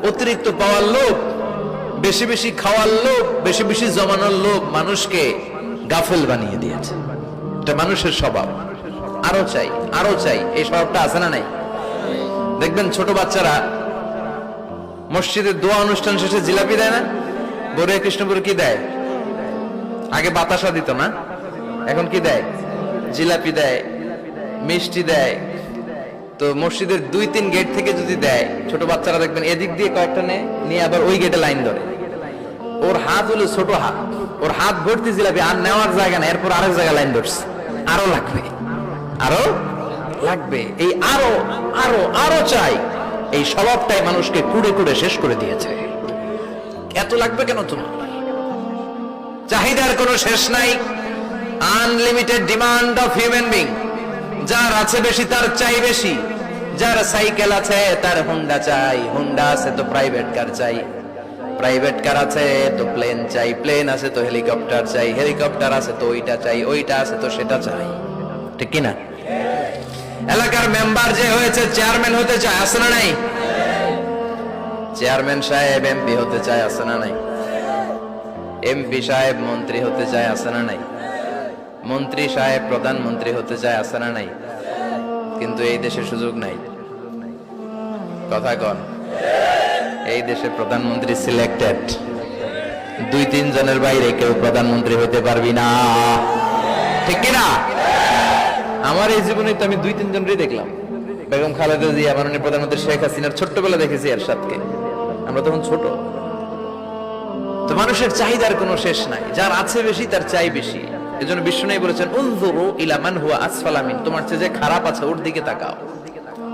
অতিরিক্ত পাওয়ার লোভ, বেশি বেশি খাওয়ার লোভ, বেশি বেশি জমানোর লোভ মানুষকে গাফেল বানিয়ে দিয়েছে। এটা মানুষের স্বভাব। আরো চাই, আরো চাই, এই স্বভাবটা আছে না নাই? দেখবেন ছোট বাচ্চারা মসজিদের দোয়া অনুষ্ঠান শেষে জিলাপি দেয় না? বড় কৃষ্ণপুর কি দেয়? আগে বাতাসা দিত না, এখন কি দেয়? জিলাপি দেয়, মিষ্টি দেয়। তো মসজিদের 2-3 গেট থেকে যদি দেয়, ছোট বাচ্চারা দেখবেন এদিক দিয়ে কয়েকটা নিয়ে আবার ওই গেটে লাইন ধরে। ওর হাত হলো ছোট হাত, ওর হাত ভর্তি জিলাপি, আর নেওয়ার জায়গা না, এরপর আরেক জায়গায় লাইন ধরছে, আরো লাগবে, আরো লাগবে, এই আরো আরো আরো চাই, এই স্বভাবটাই মানুষকে কুড়ে কুড়ে শেষ করে দিয়েছে। এত লাগবে কেন তোমার? চাহিদার কোনো শেষ নাই। Unlimited demand of human being. যার আছে বেশি তার চাই বেশি। যার সাইকেল আছে তার হুন্ডা চাই, হুন্ডা আছে তো প্রাইভেট কার চাই, প্রাইভেট কার আছে তো প্লেন চাই, প্লেন আছে তো হেলিকপ্টার চাই, হেলিকপ্টার আছে তো ওইটা চাই, ওইটা আছে তো সেটা চাই। ঠিক কিনা? এলাকার মেম্বার যে হয়েছে চেয়ারম্যান হতে চায়, আছে না নাই? চেয়ারম্যান সাহেব এমপি হতে চায়, আছে না নাই? এমপি সাহেব মন্ত্রী হতে চায়, আছে না নাই? মন্ত্রী সাহেব প্রধানমন্ত্রী হতে চায়, আছে না নাই? কিন্তু এই দেশে সুযোগ নাই। কথা কন। এই দেশে প্রধানমন্ত্রী সিলেক্টেড। 2-3 জনের বাইরে কেউ প্রধানমন্ত্রী হতে পারবি না। ঠিক কিনা? আমার এই জীবনে তো আমি 2-3 জনই দেখলাম। বেগম খালেদা জিয়া, মাননীয় প্রধানমন্ত্রী শেখ হাসিনার ছোট্টবেলা দেখেছি এরশাদকে, আমরা তখন ছোট। তো মানুষের চাহিদার কোনো শেষ নাই। যার আছে বেশি তার চাই বেশি। এজন্য বিষ্ণু বলেছেন, উনজুরু ইলা মান হুয়া আসফালা মিন, তোমার চেয়ে যে খারাপ আছে ওর দিকে তাকাও।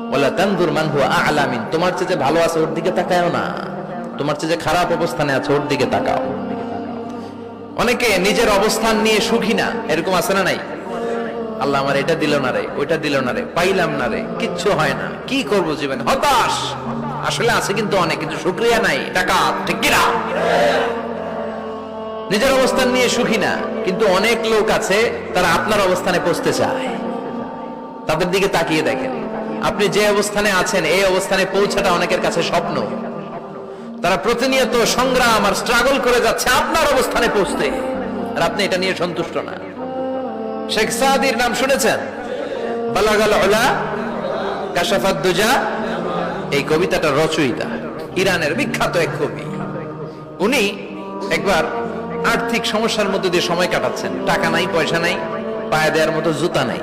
ওয়ালা তানজুর মান হুয়া আ'লা মিন, তোমার চেয়ে যে ভালো আছে ওর দিকে তাকাও না, তোমার চেয়ে যে খারাপ অবস্থানে আছে ওর দিকে তাকাও। অনেকে নিজের অবস্থান নিয়ে সুখী না, এরকম আছে না নাই? আল্লাহ আমার এটা দিল না রে, ওইটা দিল না রে, পাইলাম না রে, কিচ্ছু হয় না, কি করব জীবনে, হতাশ। আসলে আছে কিন্তু অনেক, কিন্তু শুকরিয়া নাই, টাকা। ঠিক কিনা? নিজের অবস্থান নিয়ে সুখী না, কিন্তু অনেক লোক আছে তারা আপনার অবস্থানে পৌঁছতে চায়। তাদের দিকে তাকিয়ে দেখেন, আপনি যে অবস্থানে আছেন এই অবস্থানে পৌঁছাটা অনেকের কাছে স্বপ্ন। তারা প্রতিনিয়ত সংগ্রাম আর স্ট্রাগল করে যাচ্ছে আপনার অবস্থানে পৌঁছতে, আর আপনি এটা নিয়ে সন্তুষ্ট না। শেখ সাদির নাম শুনেছেন? বালাগাল উলা কাশাফাত দুজা, এই কবিতাটা রচয়িতা ইরানের বিখ্যাত এক কবি। উনি একবার আর্থিক সমস্যার মধ্যে দিয়ে সময় কাটাচ্ছেন, টাকা নাই, পয়সা নাই, পায়ে দেওয়ার মতো জুতা নাই।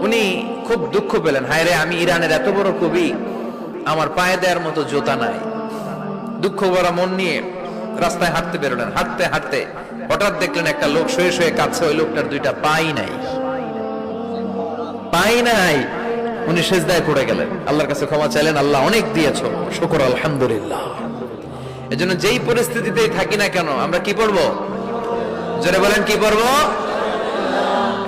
উনি খুব দুঃখ পেলেন, হায় রে, আমি ইরানের এত বড় কবি, আমার পায়ে দেওয়ার মতো জুতা নাই। দুঃখ ভরা মন নিয়ে রাস্তায় হাঁটতে বেরোলেন। হাঁটতে হাঁটতে হঠাৎ দেখলেন একটা লোক শুয়ে শুয়ে কাঁদছে, ওই লোকটার 2টা পাই নাই, পাই নাই। উনি সেজদায় পড়ে গেলেন, আল্লাহর কাছে ক্ষমা চাইলেন, আল্লাহ অনেক দিয়েছো, শুকর আলহামদুলিল্লাহ। এজন্য যেই পরিস্থিতিতেই থাকি না কেন আমরা কি পড়বো? জোরে বলেন, কি পড়বো?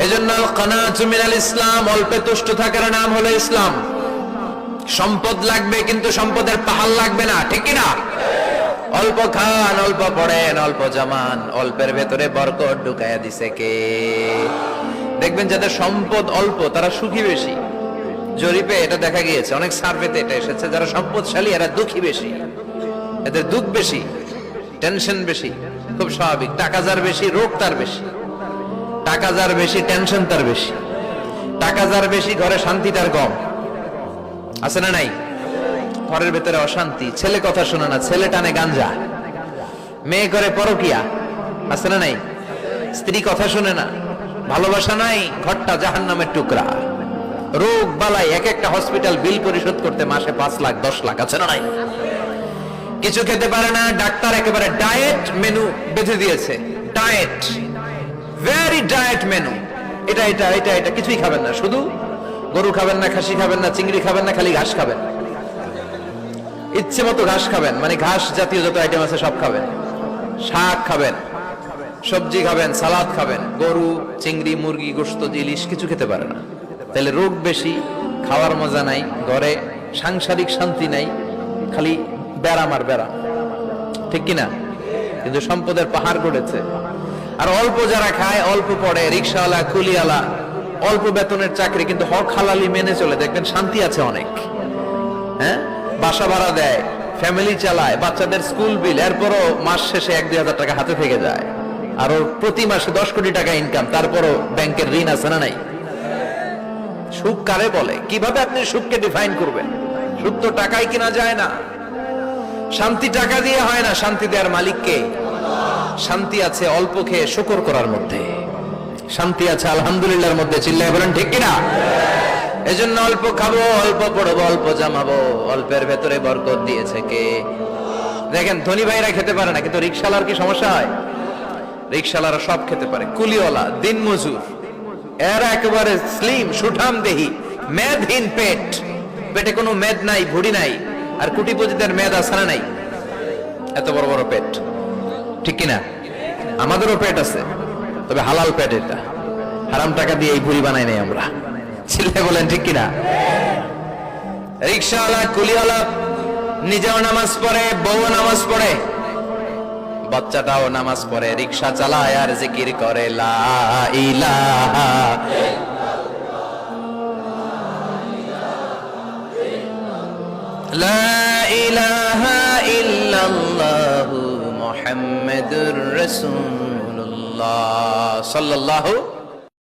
এজন্য কানাতু মিনাল ইসলাম, অল্পে তুষ্ট থাকার নাম হলো ইসলাম। সম্পদ লাগবে কিন্তু সম্পদের পাহাড় লাগবে না। ঠিক কিনা? অল্প খান, অল্প পড়েন, অল্প জামান, অল্পের ভেতরে বরকত ঢুকায়া দিছে কে? দেখবেন যাদের সম্পদ অল্প তারা সুখী বেশি। জরিপে এটা দেখা গিয়েছে, অনেক সার্ভেতে এটা এসেছে, যারা সম্পদশালী এরা দুঃখী বেশি, এদের দুঃখ বেশি, টেনশন বেশি। খুব স্বাভাবিক। টাকা যার বেশি রোগ তার বেশি, টাকা যার বেশি টেনশন তার বেশি, টাকা যার বেশি ঘরে শান্তি তার কম। আছে না নাই? ঘরের ভেতরে অশান্তি, ছেলে কথা শোনে না, ছেলে টানে গাঞ্জা, মেয়ে করে পরকিয়া। আছে না নাই? স্ত্রী কথা শোনে না, ভালোবাসা নাই, ঘরটা জাহান্নামের টুকরা। রোগ বালাই, এক একটা হসপিটাল বিল পরিশোধ করতে মাসে 5 লাখ 10 লাখ। আছে না নাই? কিছু খেতে পারে না, ডাক্তার একেবারে ডায়েট মেনু বেঁধে দিয়েছে। ডায়েট, ভেরি ডায়েট মেনু, এটা এটা এটা এটা কিছুই খাবেন না, শুধু গরু খাবেন না, খাসি খাবেন না, চিংড়ি খাবেন না, খালি ঘাস খাবেন। ইচ্ছে মতো ঘাস খাবেন, মানে ঘাস জাতীয় যত আইটেম আছে সব খাবেন। শাক খাবেন, সবজি খাবেন, সালাদ খাবেন। গরু, চিংড়ি, মুরগি, গোশত, ইলিশ কিছু খেতে পারে না। তাহলে রোগ বেশি, খাওয়ার মজা নাই, ঘরে সাংসারিক শান্তি নাই, খালি ব্যারাম আর ব্যারাম। ঠিক কিনা? কিন্তু সম্পদের পাহাড় গড়েছে। আর অল্প যারা খায়, অল্প পড়ে, রিক্সাওয়ালা, কুলিওয়ালা, অল্প বেতনের চাকরি, কিন্তু হক হালালি মেনে চলে, দেখবেন শান্তি আছে অনেক। হ্যাঁ, বাসা ভাড়া দেয়, ফ্যামিলি চালায়, বাচ্চাদের স্কুল বিল, এরপরও মাস শেষে 1-2 হাজার টাকা হাতে থেকে যায়, আর ওর প্রতি মাসে 10 কোটি টাকা ইনকাম, তারপরও ব্যাংকের ঋণ আছে না নাই? সুখ কারে বলে? কিভাবে আপনি সুখকে ডিফাইন করবেন? সুখ তো টাকায় কিনা যায় না, শান্তি টাকা দিয়ে হয় না, শান্তি দেওয়ার মালিককে। শান্তি আছে অল্প খেয়ে শুকর করার মধ্যে, শান্তি আছে আলহামদুলিল্লাহর মধ্যে। চিল্লায় বলেন ঠিক কিনা? এজন্য অল্প খাবো, অল্প পড়বো, অল্প জামাবো, অল্পের ভেতরে বরকত দিয়েছে কে? দেখেন ধনী ভাইরা খেতে পারে না, কিন্তু রিকশালার কি সমস্যা হয়? রিকশালারা সব খেতে পারে, কুলিওয়ালা, দিন মজুর, এরা একেবারে স্লিম সুঠাম দেহি, মেদহীন পেট, পেটে কোনো মেদ নাই, ভুড়ি নাই। আর কোটিপতিদের মেদ আছে না নাই? এত বড় বড় পেট, ঠিক কিনা? আমাদেরও পেট আছে, তবে হালাল পেট, এটা হারাম টাকা দিয়ে এই ভুড়ি বানাই নাই আমরা। ছেলে বলেন ঠিক কিনা? রিকশাওয়ালা, কুলিওয়ালা নিজেও নামাজ পড়ে, বউ নামাজ পড়ে, বাচ্চাটাও নামাজ পড়ে, রিকশা চালায় আর জিকির করে লা ইলাহা লা ইলাহা ইল্লাল্লাহু মুহাম্মাদুর রাসূলুল্লাহ সাল্লাল্লাহু